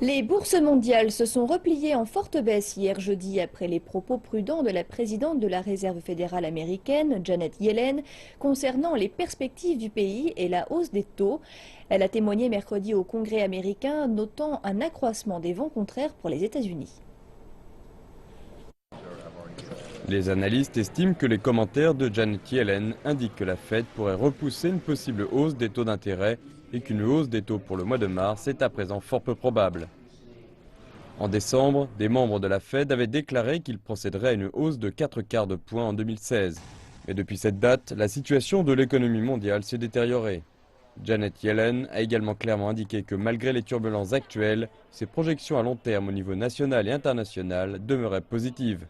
Les bourses mondiales se sont repliées en forte baisse hier jeudi après les propos prudents de la présidente de la Réserve fédérale américaine, Janet Yellen, concernant les perspectives du pays et la hausse des taux. Elle a témoigné mercredi au Congrès américain, notant un accroissement des vents contraires pour les États-Unis. Les analystes estiment que les commentaires de Janet Yellen indiquent que la Fed pourrait repousser une possible hausse des taux d'intérêt et qu'une hausse des taux pour le mois de mars est à présent fort peu probable. En décembre, des membres de la Fed avaient déclaré qu'ils procéderaient à une hausse de 4 quarts de point en 2016. Mais depuis cette date, la situation de l'économie mondiale s'est détériorée. Janet Yellen a également clairement indiqué que malgré les turbulences actuelles, ses projections à long terme au niveau national et international demeuraient positives.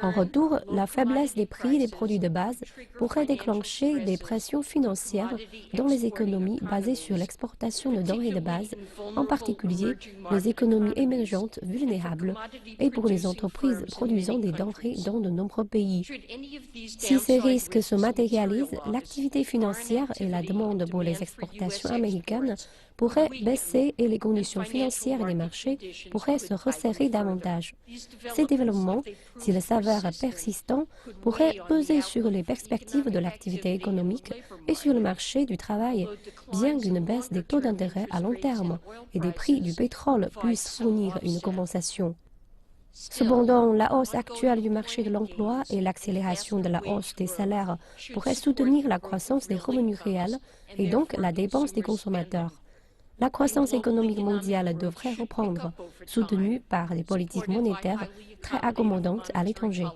En retour, la faiblesse des prix des produits de base pourrait déclencher des pressions financières dans les économies basées sur l'exportation de denrées de base, en particulier les économies émergentes vulnérables et pour les entreprises produisant des denrées dans de nombreux pays. Si ces risques se matérialisent, l'activité financière et la demande pour les exportations américaines pourraient baisser et les conditions financières des marchés pourraient se resserrer davantage. Ces développements, s'ils s'avèrent persistants, pourraient peser sur les perspectives de l'activité économique et sur le marché du travail, bien qu'une baisse des taux d'intérêt à long terme et des prix du pétrole puisse fournir une compensation. Cependant, la hausse actuelle du marché de l'emploi et l'accélération de la hausse des salaires pourraient soutenir la croissance des revenus réels et donc la dépense des consommateurs. La croissance économique mondiale devrait reprendre, soutenue par des politiques monétaires très accommodantes à l'étranger.